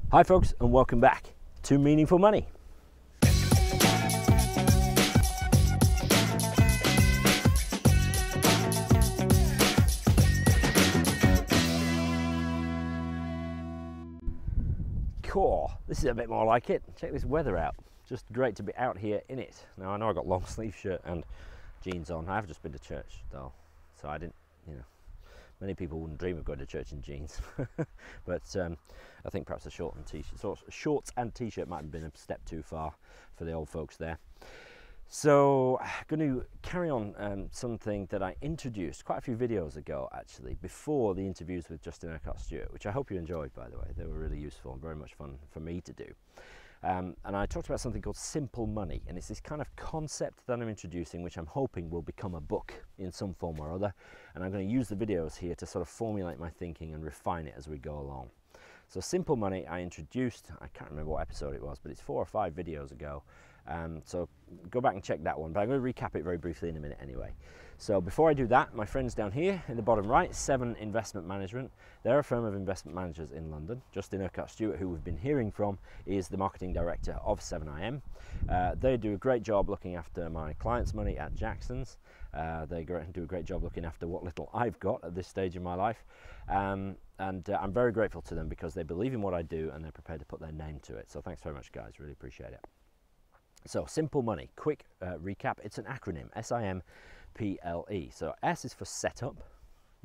Hi folks, and welcome back to Meaningful Money. Cool, this is a bit more like it. Check this weather out. Just great to be out here in it. Now I know I got long sleeve shirt and jeans on. I've just been to church though, so I didn't, many people wouldn't dream of going to church in jeans. But I think perhaps a shorts and t-shirt might have been a step too far for the old folks there. So I'm going to carry on something that I introduced quite a few videos ago, actually, before the interviews with Justin Urquhart Stewart, which I hope you enjoyed, by the way. They were really useful and very much fun for me to do. And I talked about something called simple money, and it's this kind of concept that I'm introducing, which I'm hoping will become a book in some form or other. And I'm going to use the videos here to sort of formulate my thinking and refine it as we go along. So simple money I introduced, I can't remember what episode it was, but it's 4 or 5 videos ago. So go back and check that one, but I'm going to recap it very briefly in a minute anyway. So before I do that, my friends down here in the bottom right, 7 Investment Management. They're a firm of investment managers in London. Justin Urquhart Stewart, who we've been hearing from, is the marketing director of 7IM. They do a great job looking after my clients' money at Jackson's. They do a great job looking after what little I've got at this stage in my life. And I'm very grateful to them because they believe in what I do and they're prepared to put their name to it. So thanks very much, guys. Really appreciate it. So simple money, quick recap. It's an acronym, SIMPLE. So S is for setup,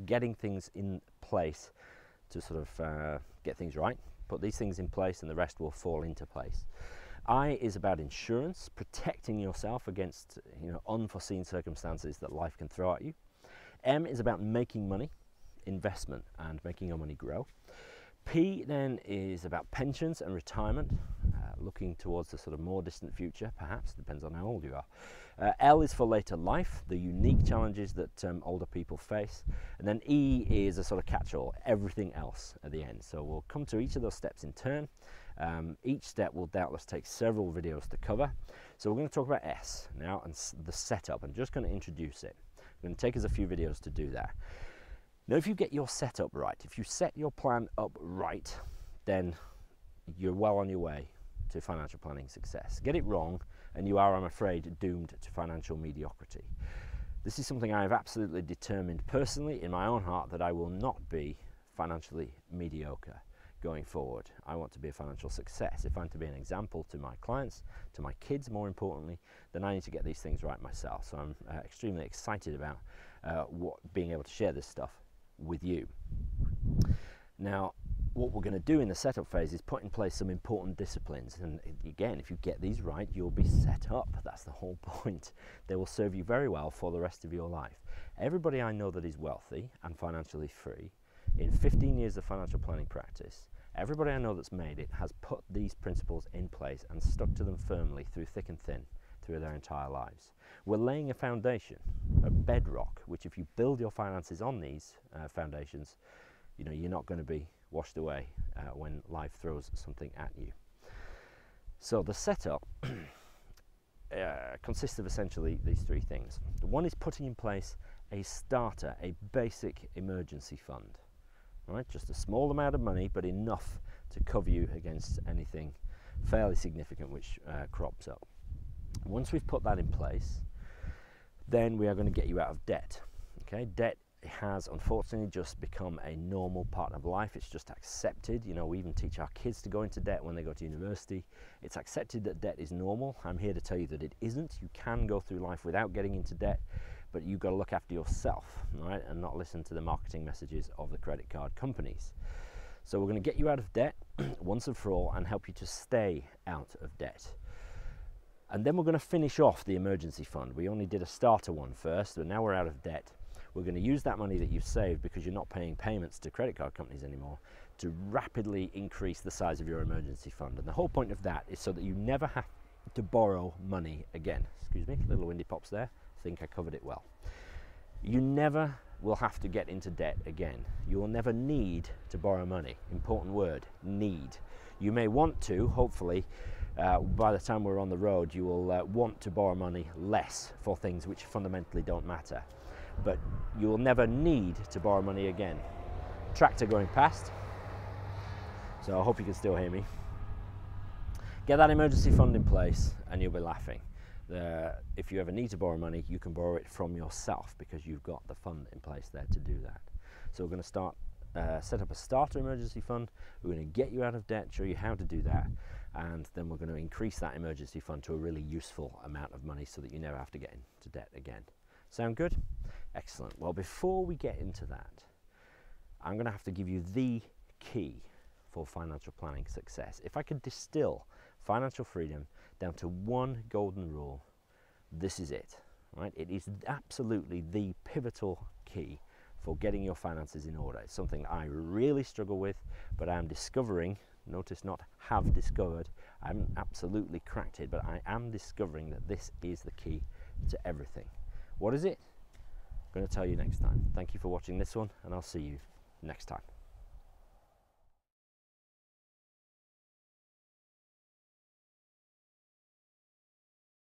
getting things in place to sort of get things right. Put these things in place and the rest will fall into place. I is about insurance, protecting yourself against unforeseen circumstances that life can throw at you. M is about making money, investment, and making your money grow. P then is about pensions and retirement, looking towards the sort of more distant future, perhaps, depends on how old you are. L is for later life, the unique challenges that older people face. And then E is a sort of catch-all, everything else at the end. So we'll come to each of those steps in turn. Each step will doubtless take several videos to cover. So we're going to talk about S now and the setup. I'm just going to introduce it. It's going to take us a few videos to do that. Now, if you get your setup right, if you set your plan up right, then you're well on your way to financial planning success. Get it wrong, and you are, I'm afraid, doomed to financial mediocrity. This is something I have absolutely determined personally in my own heart that I will not be financially mediocre going forward. I want to be a financial success. If I'm to be an example to my clients, to my kids more importantly, then I need to get these things right myself. So I'm extremely excited about being able to share this stuff with you. Now, what we're going to do in the setup phase is put in place some important disciplines, and again, if you get these right, you'll be set up. That's the whole point. They will serve you very well for the rest of your life. Everybody I know that is wealthy and financially free, in 15 years of financial planning practice, everybody I know that's made it has put these principles in place and stuck to them firmly through thick and thin through their entire lives. We're laying a foundation, a bedrock, which if you build your finances on these foundations, you're not going to be washed away when life throws something at you. So the setup consists of essentially these 3 things. One is putting in place a starter, a basic emergency fund. Right? Just a small amount of money, but enough to cover you against anything fairly significant which crops up. Once we've put that in place, then we are going to get you out of debt. Okay, debt has unfortunately just become a normal part of life. It's just accepted. We even teach our kids to go into debt when they go to university. It's accepted that debt is normal. I'm here to tell you that it isn't. You can go through life without getting into debt, but you've got to look after yourself, right, and not listen to the marketing messages of the credit card companies. So we're going to get you out of debt once and for all and help you to stay out of debt. And then we're going to finish off the emergency fund. We only did a starter one first, but now we're out of debt. We're going to use that money that you've saved because you're not paying payments to credit card companies anymore to rapidly increase the size of your emergency fund. And the whole point of that is so that you never have to borrow money again. Excuse me, little windy pops there. I think I covered it well. You never will have to get into debt again. You will never need to borrow money. Important word, need. You may want to, hopefully, by the time we're on the road, you will want to borrow money less for things which fundamentally don't matter. But you will never need to borrow money again. Tractor going past. So I hope you can still hear me. Get that emergency fund in place and you'll be laughing. If you ever need to borrow money, you can borrow it from yourself because you've got the fund in place there to do that. So we're going to set up a starter emergency fund. We're going to get you out of debt, show you how to do that, and then we're going to increase that emergency fund to a really useful amount of money so that you never have to get into debt again. Sound good? Excellent. Well, before we get into that, I'm going to have to give you the key for financial planning success. If I could distill financial freedom down to one golden rule, this is it, right? It is absolutely the pivotal key for getting your finances in order. It's something I really struggle with, but I'm discovering, notice not have discovered, I haven't absolutely cracked it, but I am discovering that this is the key to everything. What is it? I'm going to tell you next time. Thank you for watching this one, and I'll see you next time.